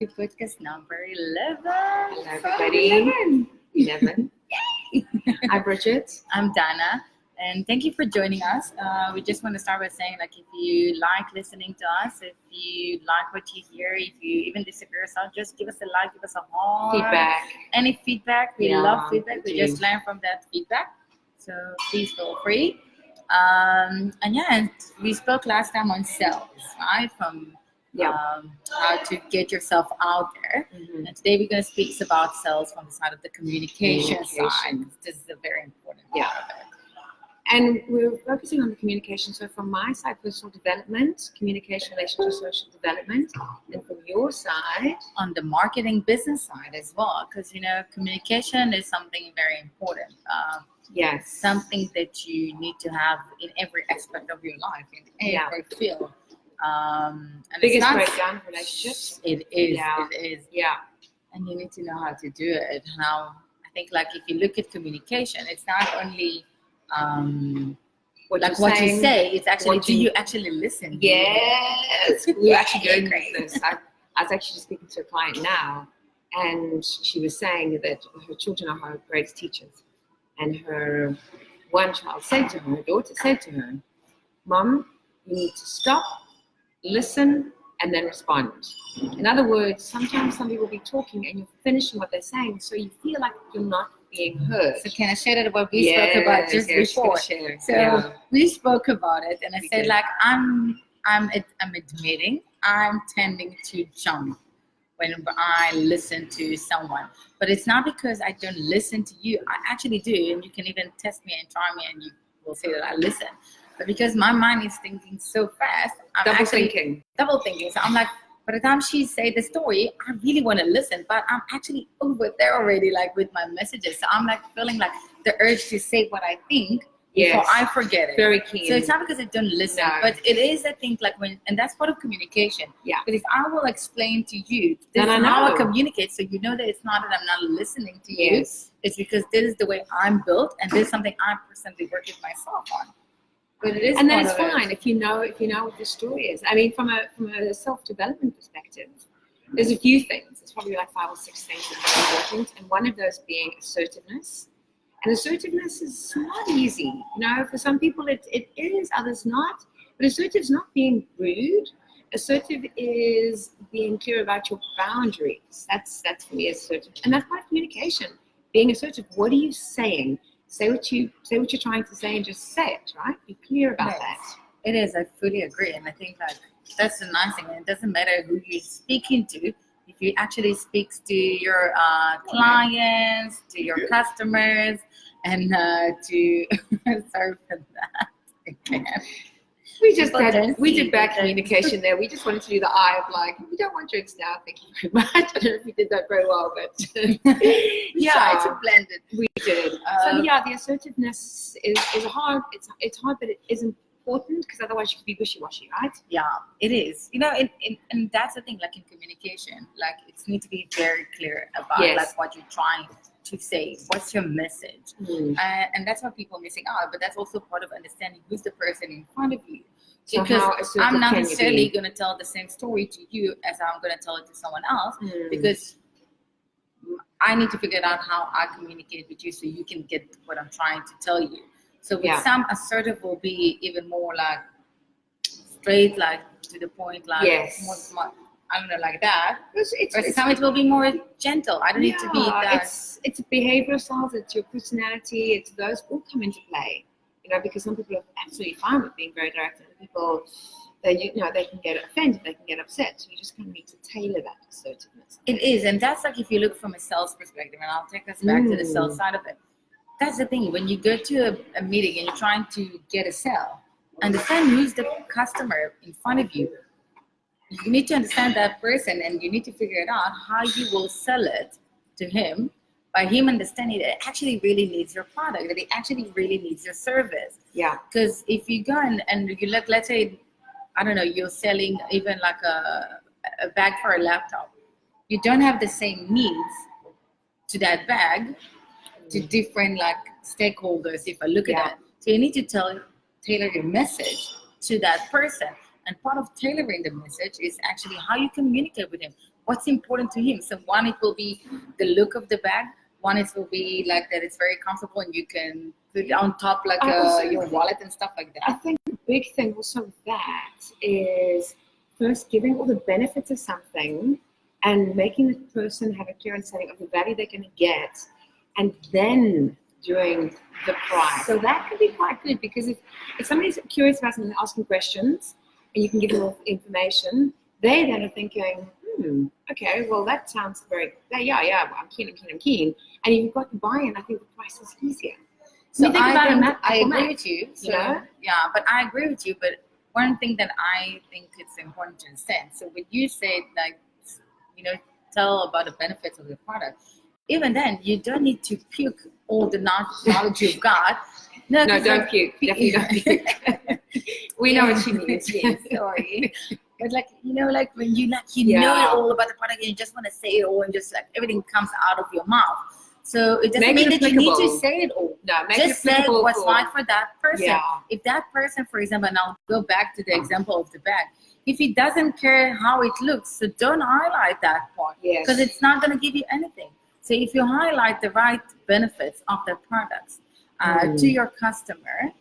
to podcast number 11. Hello, everybody. 11. Yay! I'm Bridget. I'm Dana, and thank you for joining us. We just want to start by saying, like, if you like listening to us, if you like what you hear, if you even disagree with us, just give us a like, give us a heart. Feedback. Any feedback. We Yeah, love feedback. We we do. just learn from that feedback. So please feel free. And we spoke last time on sales, right? From how to get yourself out there. Mhm. And today we're going to speak about sales from the side of the communication side. This is a very important part of it. And we're focusing on the communication. So from my side, personal development, communication, relationship, social development. And from your side, On the marketing business side as well, because, communication is something very important. yes. Something that you need to have in every aspect of your life, in every field. And Biggest it's not, breakdown of relationships. It is. Yeah. It is. Yeah. And you need to know how to do it. Now, I think, like, if you look at communication, it's not only What you say. It's actually, what do you- you actually listen? Yes. We were actually Yeah, doing great. this. I was actually speaking to a client now, and she was saying that her children are her greatest teachers. And her one child said to her daughter said to her, "Mom, you need to stop, listen, and then respond." In other words, sometimes some people will be talking and you're finishing what they're saying, so you feel like you're not being heard. So can I share that what we spoke about just yes, before? share. So we spoke about it, and I We said, did. like, I'm admitting I'm tending to jump when I listen to someone, but it's not because I don't listen to you. I actually do, and you can even test me and try me, and you will say that I listen. But because my mind is thinking so fast, I'm Double actually thinking. double thinking. So I'm like, by the time she say the story, I really want to listen, but I'm actually over there already, like, with my messages. So I'm like feeling like the urge to say what I think before Yes. I forget it. Very keen. So it's not because I don't listen, No. but it is, I think, like, and that's part of communication. Yeah. But if I will explain to you, this Then I is how I know. communicate, so you know that it's not that I'm not listening to you. Yes. It's because this is the way I'm built, and this is something I personally work with myself on. But it is, And then part it's of it. fine if you know what the story is. I mean, from a self-development perspective, there's a few things. There's probably like 5 or 6 things that are important, and one of those being assertiveness. And assertiveness is not easy. For some people it is, others not. But assertive is not being rude. Assertive is being clear about your boundaries. That's for me assertive, and that's part of communication. Being assertive. What are you saying? Say what you're trying to say, and just say it. Right? Be clear about Yes. that. It is. I fully agree, and I think that that's the nice thing. And it doesn't matter who you're speaking to. If you actually speak to your clients, to your customers, and to sorry for that. Again. We People don't we see, did bad but then- communication there. We just wanted to do the eye of like, we don't want drinks now, thank you very much. I don't know if we did that very well, but We tried to blend it. we did. So the assertiveness is hard. It's hard, but it is important because otherwise you could be wishy-washy, right? Yeah, it is. And that's the thing. Like, in communication, like, it's need to be very clear about Yes. like what you're trying to say. What's your message? And that's what people are missing out. But that's also part of understanding who's the person in front of you. So Because how assertive I'm not can you necessarily be? going to tell the same story to you as I'm going to tell it to someone else, Mm. because I need to figure out how I communicate with you so you can get what I'm trying to tell you. So with Yeah. some, assertive will be even more like straight, like to the point, like Yes. more, I don't know, like that. It's Or some it will be more gentle. I don't need to be that. It's behavioral styles, it's your personality, it's those all come into play. Because some people are absolutely fine with being very direct, and other people they can get offended, they can get upset. So you just kind of need to tailor that assertiveness. It is, and that's like if you look from a sales perspective, and I'll take us back to the sales side of it. That's the thing. When you go to a meeting and you're trying to get a sale, understand who's the customer in front of you. You need to understand that person, and you need to figure it out how you will sell it to him, by him understanding that it actually really needs your product, that it actually really needs your service. Yeah. Because if you go and you look, let's say, I don't know, you're selling even like a bag for a laptop. You don't have the same needs to that bag to different like stakeholders, if I look at that. So you need to tailor your message to that person. And part of tailoring the message is actually how you communicate with him. what's important to him. So one, it will be the look of the bag. One, it will be like that it's very comfortable and you can put it on top like your wallet and stuff like I that. think the big thing also with that is first giving all the benefits of something and making the person have a clear understanding of the value they're going to get, and then doing the price. So that can be quite good, because if somebody's curious about something, asking questions, and you can give them all information, they then are thinking, okay, well, that sounds very, yeah, well, I'm keen. And if you've got the buy-in, I think the price is easier. So I agree with you. So, yeah, but I agree with you. But one thing that I think it's important to understand. So when you say like, tell about the benefits of the product, even then you don't need to puke all the knowledge you've got. No, don't puke. Definitely don't puke. We know what she means. Yes, sorry. But like when you know it all about the product and you just want to say it all and just like everything comes out of your mouth. So it doesn't mean that you need to say it all. No, just say what's right for that person. Yeah. If that person, for example, and I'll go back to the example of the bag, if he doesn't care how it looks, so don't highlight that part, because it's not going to give you anything. So if you highlight the right benefits of the products to your customer,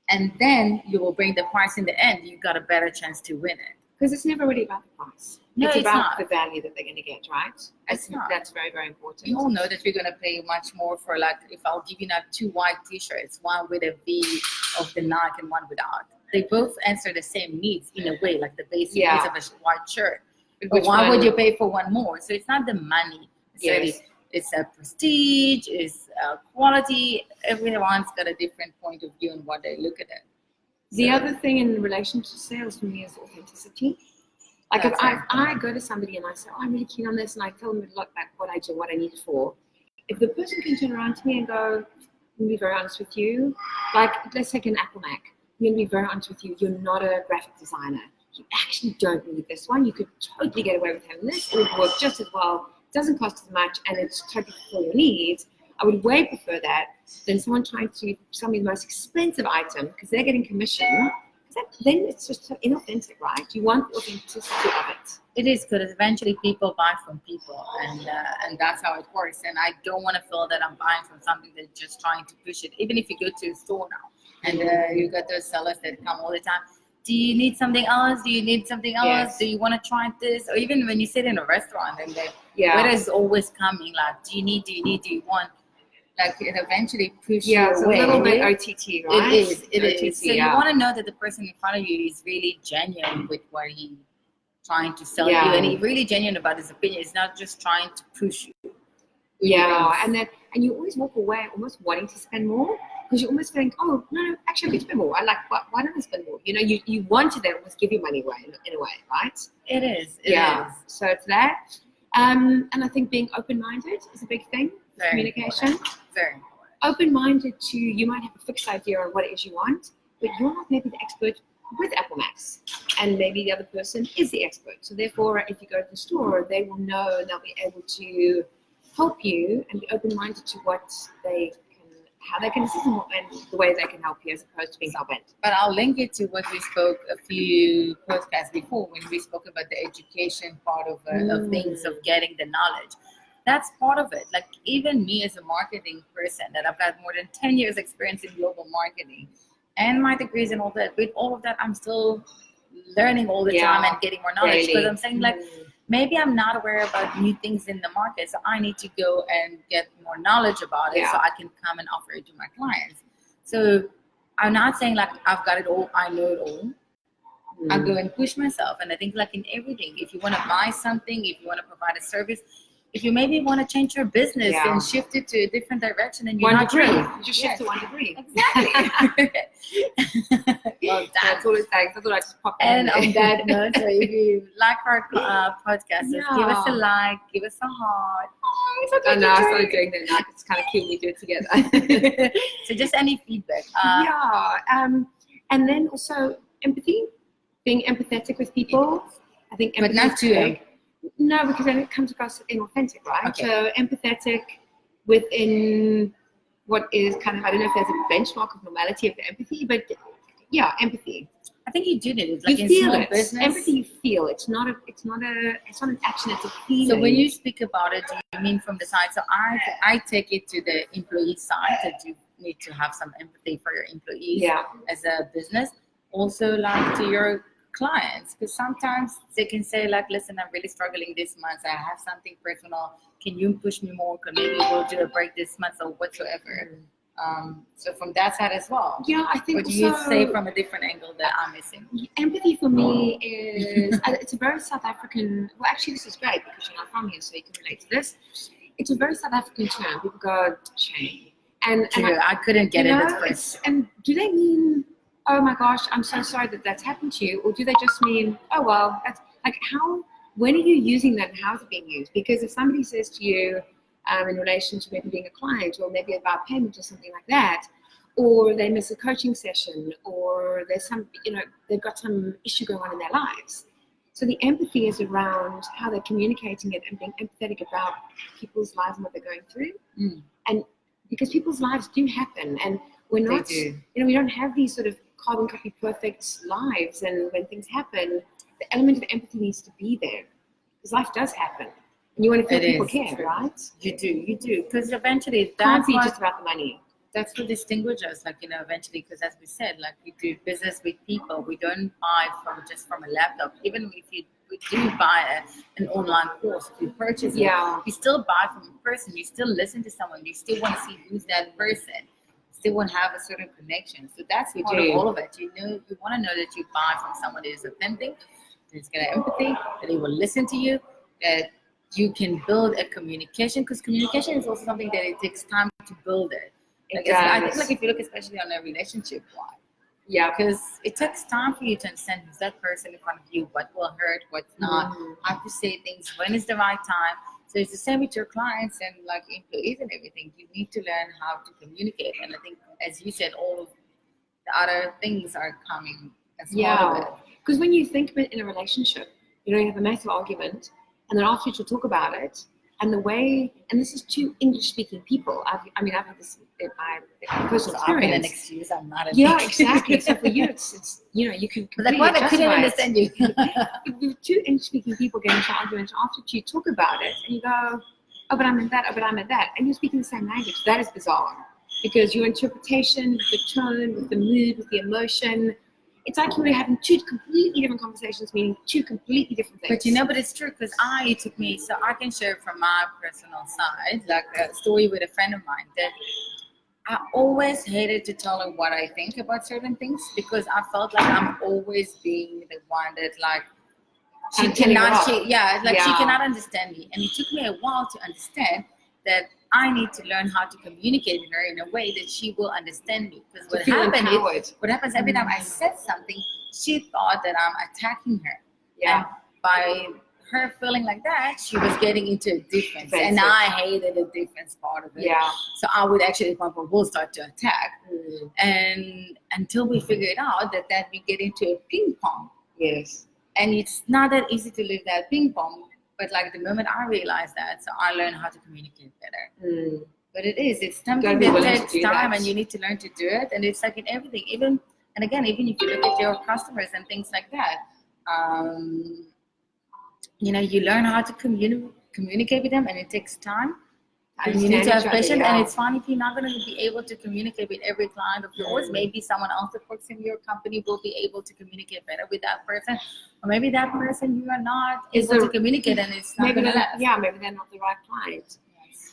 and then you will bring the price in the end, you got a better chance to win it. Because it's never really about the price. No, it's about not the value that they're going to get, right? It's not. That's very, very important. We all know that we're going to pay much more for, like, if I'll give you now 2 white t-shirts, one with a V of the Nike and one without. They both answer the same needs in a way, like the basic needs of a white shirt. But why would you pay for one more? So it's not the money. It's a prestige, it's quality. Everyone's got a different point of view on what they look at it. The other thing in relation to sales for me is authenticity. Like if I go to somebody and I say, I'm really keen on this, and I tell them look like what I do, what I need it for. If the person can turn around to me and go, I'm going to be very honest with you, like let's take an Apple Mac. I'm going to be very honest with you, you're not a graphic designer. You actually don't need this one. You could totally get away with having this. It would work just as well. It doesn't cost as much, and it's totally for your needs. I would way prefer that than someone trying to sell me the most expensive item because they're getting commission. Then it's just so inauthentic, right? You want the authenticity of it. It is, because eventually people buy from people, and that's how it works. And I don't want to feel that I'm buying from something that's just trying to push it. Even if you go to a store now, and you got those sellers that come all the time. Do you need something else? Do you need something else? Yes. Do you want to try this? Or even when you sit in a restaurant and the waiter is always coming, like, do you want? Like, it eventually pushes you it's away. A little bit OTT, right? It is. So you want to know that the person in front of you is really genuine with what he's trying to sell you, and he's really genuine about his opinion. It's not just trying to push you. And you always walk away almost wanting to spend more, because you almost think, oh no, actually I could spend more. I like, why don't I spend more? You want to then almost give your money away in a way, right? It is. It is. So it's that, and I think being open-minded is a big thing. Communication. Very important. Open-minded to, you might have a fixed idea on what it is you want, but you're not maybe the expert with Apple Macs, and maybe the other person is the expert. So therefore, if you go to the store, they will know, and they'll be able to help you and be open-minded to how they can assist and the way they can help you, as opposed to being hell-bent. But I'll link it to what we spoke a few podcasts before, when we spoke about the education part of things, of getting the knowledge. That's part of it. Like, even me as a marketing person, that I've got more than 10 years experience in global marketing and my degrees and all that, with all of that, I'm still learning all the time and getting more knowledge. Because I'm saying, like, maybe I'm not aware about new things in the market, so I need to go and get more knowledge about it so I can come and offer it to my clients. So I'm not saying like I've got it all, I know it all. I go and push myself. And I think, like, in everything, if you want to buy something, if you want to provide a service, if you maybe want to change your business and shift it to a different direction, and you're not sure, you just shift to 1 degree. Exactly. Well, that's all it takes. That's what I just popped in. And on that note, so if you like our podcast, give us a like, give us a heart. I started doing that now. It's kind of cute we do it together. So just any feedback. And then also empathy, being empathetic with people. I think empathy, but not too big. No, because then it comes across inauthentic, right? Okay. So empathetic within what is kind of, I don't know if there's a benchmark of normality of the empathy, but empathy. I think you do need it. Like You in feel small it. business. Empathy you feel. It's not an action, it's a feeling. So when you speak about it, do you mean from the side? So I take it to the employee side that you need to have some empathy for your employees as a business. Also like to your clients, because sometimes they can say like, listen, I'm really struggling this month. I have something personal. Can you push me more? Maybe we'll do a break this month or whatsoever. So from that side as well. Yeah, I think. Or do you say from a different angle that I'm missing? Empathy for me is it's a very South African. Well, actually, this is great because you're not from here, so you can relate to this. It's a very South African term. People go shame, and I couldn't get it at first. And do they mean, oh my gosh, I'm so sorry that that's happened to you, or do they just mean, oh well, that's like how? When are you using that, and how is it being used? Because if somebody says to you, in relation to maybe being a client, or maybe about payment or something like that, or they miss a coaching session, or there's some, they've got some issue going on in their lives. So the empathy is around how they're communicating it and being empathetic about people's lives and what they're going through. And because people's lives do happen, and we're not, we don't have these sort of carbon copy perfect lives. And when things happen, the element of empathy needs to be there because life does happen. And you want to feel people care, right? You do. Because eventually that's not just about the money. That's what distinguishes us, like, eventually, because as we said, like, we do business with people. We don't buy from a laptop. Even if we do buy an online course, if you purchase it, you still buy from a person. You still listen to someone. You still want to see who's that person. You still want to have a certain connection. So that's part of all of it. You want to know that you buy from someone that is authentic, that's going to have empathy, that they will listen to you, that you can build a communication, because communication is also something that it takes time to build it. Like, I think, like, if you look especially on a relationship one, because it takes time for you to understand who's that person in front of you, what will hurt, what's not, how to say things, when is the right time. So it's the same with your clients and like employees and everything. You need to learn how to communicate, and I think, as you said, all of the other things are coming as part of it. Because when you think in a relationship, you have a massive argument, and then after you talk about it, and the way, and this is two English-speaking people. I've had this in my personal experience. I've been an excuse. I'm not an exactly. So for you, it's you can completely like, I couldn't understand you. Two English-speaking people get into arguments after you talk about it, and you go, oh, but I meant that, oh, but I meant that, and you're speaking the same language. That is bizarre, because your interpretation, with the tone, with the mood, with the emotion, it's like you were having two completely different conversations, meaning two completely different things. But it's true, because it took me, so I can share from my personal side, like a story with a friend of mine, that I always hated to tell her what I think about certain things, because I felt like I'm always being the one that, like, she cannot understand me. And it took me a while to understand that I need to learn how to communicate with her in a way that she will understand me. Because what happens every time I said something, she thought that I'm attacking her. And by her feeling like that, she was getting into a defense. And I hated the defense part of it. So I would actually will start to attack. And until we figure it out, that we get into a ping pong. And it's not that easy to live that ping pong. But like the moment I realized that, so I learned how to communicate better. But it's something that takes time, and you need to learn to do it. And it's like in everything, even if you look at your customers and things like that, you learn how to communicate with them, and it takes time. And you need to have patience, and it's fine if you're not going to be able to communicate with every client of yours. Maybe someone else that works in your company will be able to communicate better with that person, or maybe that person you are not able to communicate, and it's not going to last. Maybe they're not the right client.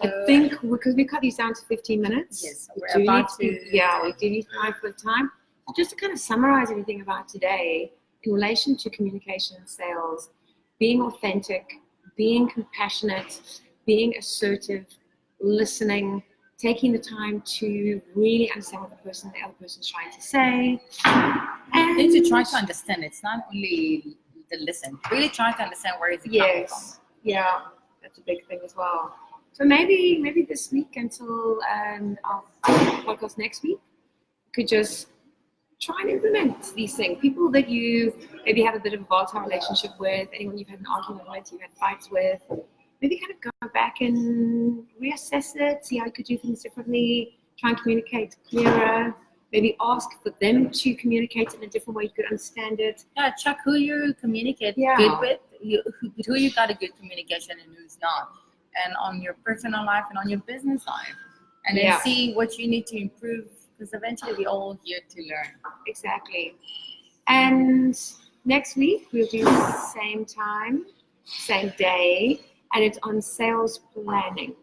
I think because we cut these down to 15 minutes. Yes, we do need time for time. Just to kind of summarize everything about today in relation to communication and sales, being authentic, being compassionate, being assertive, listening, taking the time to really understand what the other person's trying to say. And you need to try to understand. It's not only the listen. Really try to understand where it's coming from. Yeah, that's a big thing as well. So maybe this week until our podcast next week, you could just try and implement these things. People that you maybe have a bit of a volatile relationship with, anyone you've had an argument with, you've had fights with, maybe kind of go back and reassess it, see how you could do things differently, try and communicate clearer, Maybe ask for them to communicate in a different way you could understand it. Yeah, check who you communicate Yeah. good with, who you got a good communication and who's not, and on your personal life and on your business life, and then Yeah. see what you need to improve, because eventually we're all here to learn. Exactly. And next week we'll do same time, same day, and it's on sales planning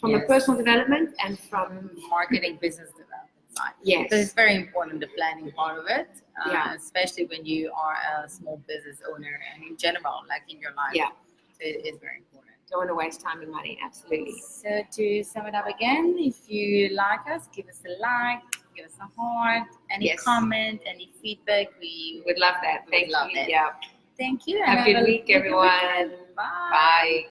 from a Yes. personal development and from Marketing, business development side. yes. Because it's very important, the planning part of it, Yeah. especially when you are a small business owner and in general, like in your life. Yeah. So it is very important. Don't want to waste time and money. Absolutely. So to sum it up again, if you like us, give us a like, give us a heart, any Yes. comment, any feedback. We Would love that. would Thank love you. it. Yeah. Thank you. Have a good week, good everyone. weekend. Bye. Bye.